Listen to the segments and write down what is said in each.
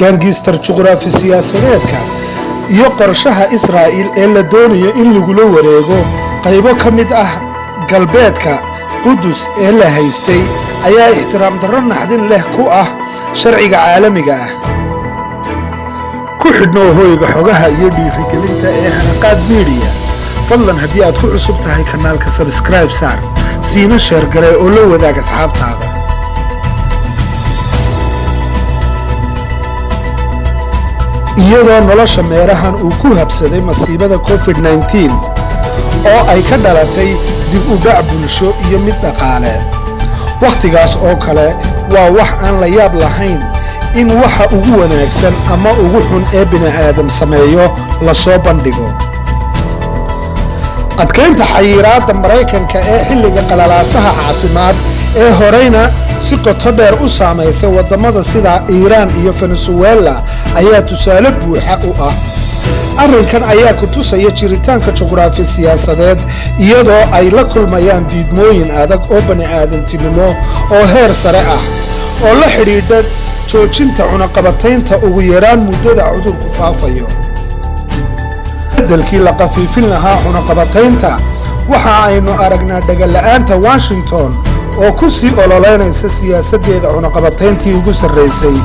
gaangiistar juqraafi siyaasadeedka iyo qorshaha Israa'iil ee la doonayo in lagula wareego qaybo ka mid ah galbeedka Qudus ee la haystay ayaa ixtiraam darro naxdin leh ku ah sharciga caalamiga ah. ku xidhnoo hoyga xogaha iyo dhiirigelinta ee Hanaqaad Media. fadlan haddii aad ku cusub tahay kanaalka subscribe saar, siina share garee oo la wadaag asxaabtaada. iyadoo nolosha meerahan uu ku habsaday masiibada COVID-19 oo ay ka dhalatay dib u dhac bulsho iyo mid dhaqaale. wakhtigaas oo kale waa wax aan la yaab lahayn in waxa ugu wanaagsan ama ugu xun ee bini'aadam sameeyo la soo bandhigo. adkaynta xayiraadda Maraykanka ee xilliga qalalaasaha caafimaad ee horeyna si qoto dheer u saameysay wadamada sida Iiraan iyo Venezuela ayaa tusaale buuxa u ah. arrinkan ayaa ku tusaya jiritaanka juqraafi siyaasadeed iyadoo ay la kulmayaan diidmooyin adag oo bani'aadantinimo oo heer sare ah oo la xidhiidha joojinta cunaqabataynta ugu yaraan muddada cudurku faafayo. dalkii la qafiifin lahaa cunaqabataynta waxa aynu aragnaa dhagala'aanta Washington oo ku sii ololeynaysa siyaasadeeda cunaqabatayntii ugu sarreysay.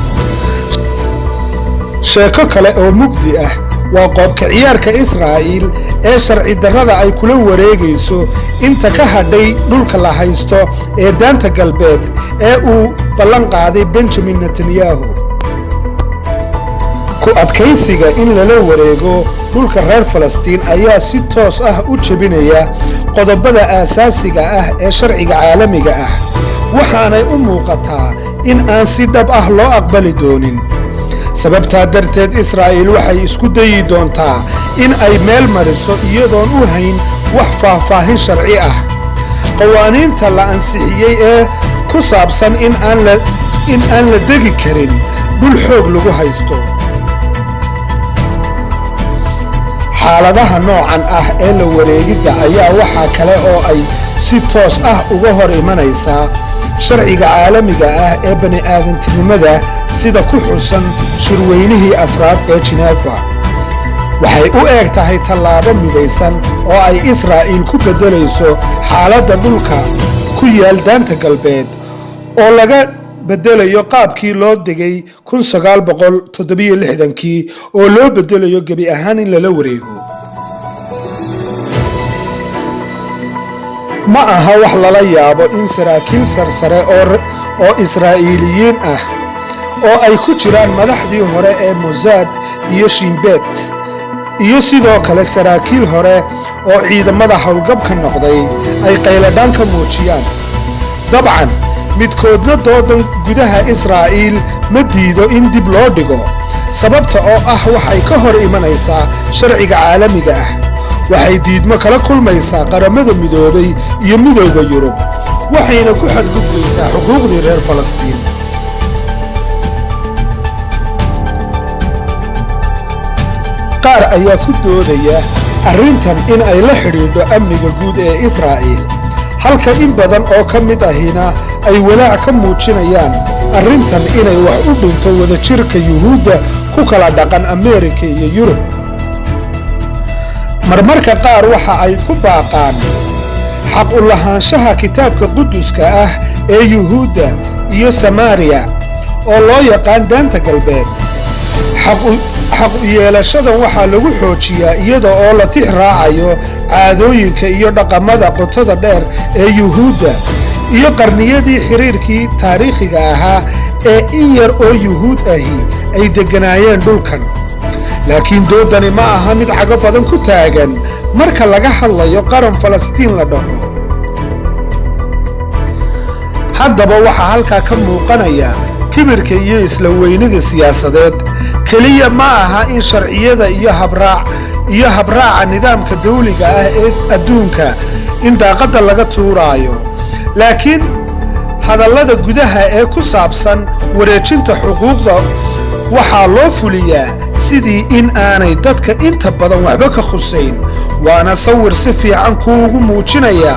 sheeko kale oo mugdi ah waa qoobka ciyaarka Israa'iil ee sharci darrada ay kula wareegayso inta ka hadhay dhulka la haysto ee daanta galbeed ee uu ballan qaaday Benjamin Netanyahu. ku adkaysiga in lala wareego dhulka reer Falastiin ayaa si toos ah u jebinaya qodobada aasaasiga ah ee sharciga caalamiga ah, waxaanay u muuqataa in aan si dhab ah loo aqbali doonin. sababtaa darteed Israa'iil waxay isku dayi doontaa in ay meel mariso iyadoon u hayn wax faahfaahin sharci ah. qawaaniinta la ansixiyey ee ku saabsan in aan la degi karin dhul xoog lagu haysto. xaaladaha noocan ah ee la wareegidda ayaa waxaa kale oo ay si toos ah uga hor imanaysaa sharciga caalamiga ah ee bani'aadantinimada sida ku xusan shirweynihii afraad ee Geneva. waxay u eg tahay tallaabo midaysan oo ay Israa'iil ku bedelayso xaaladda dhulka ku yaal daanta galbeed oo laga bedelayo qaabkii loo degay 1967 oo loo bedelayo gebi ahaan in lala wareego. ma aha wax lala yaabo in saraakiil sarsare oo Israa'iiliyiin ah oo ay ku jiraan madaxdii hore ee Mossad iyo Shin Bet iyo sidoo kale saraakiil hore oo ciidamada howlgabka noqday ay qayladaan ka muujiyaan. dabcan midkoodna doodan gudaha Israa'iil ma diido in dib loo dhigo, sababta oo ah waxay ka hor imanaysaa sharciga caalamiga ah. waxay diidmo kala kulmaysaa qaramada midoobay iyo midowda Yurub, waxayna ku xadgudbaysaa xuquuqdii reer Falastiin. qaar ayaa ku doodaya arrintan in ay la xidhiidho amniga guud ee Israa'iil, halka in badan oo ka mid ahina ay walaac ka muujinayaan arrintan inay wax u dhinto wadajirka Yuhuudda ku kala dhaqan Ameerika iyo Yurub. marmarka qaar waxa ay ku baaqaan xaq u lahaanshaha kitaabka quduska ah ee Yuhuudda iyo Samaria oo loo yaqaan daanta galbeed. xaq u yeelashadan waxaa lagu xoojiyaa iyada oo la tix raacayo caadooyinka iyo dhaqamada qotada dheer ee Yuhuudda iyo qarniyadii xiriirkii taariikhiga ahaa ee in yar oo Yuhuud ahi ay deganaayeen dhulkan. laakiin doodani ma aha mid cago badan ku taagan marka laga hadlayo qaran Falastiin la dhaho. haddaba waxaa halkaa ka muuqanaya kibirka iyo isla weynida siyaasadeed. keliya ma aha in sharciyada iyo habraaca nidaamka dawliga ah ee adduunka in daaqadda laga tuuraayo, laakiin hadallada gudaha ee ku saabsan wareejinta xuquuqda waxaa loo fuliyaa sidii in aanay dadka inta badan waxba ka khusayn. waana sawir si fiican kuugu muujinaya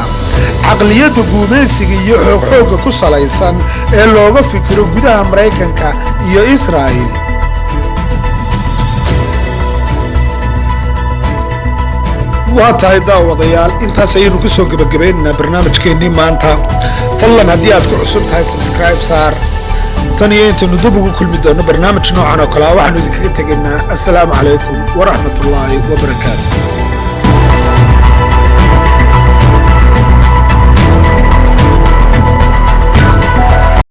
caqliyadda guumaysiga iyo xoogga ku salaysan ee looga fikiro gudaha Maraykanka iyo Israa'iil. waa tahay daawadayaal intaas ayaynu ku soo gabagabaynaynaa barnaamijkeennii maanta fadlan haddii aad ku cusub tahay subscribe saar tan iyo intaynu dib ugu kulmi doono barnaamij noocan oo kale waxaanu idinkaga tegaynaa assalaamu calaykum waraxmatullaahi wabarakaatu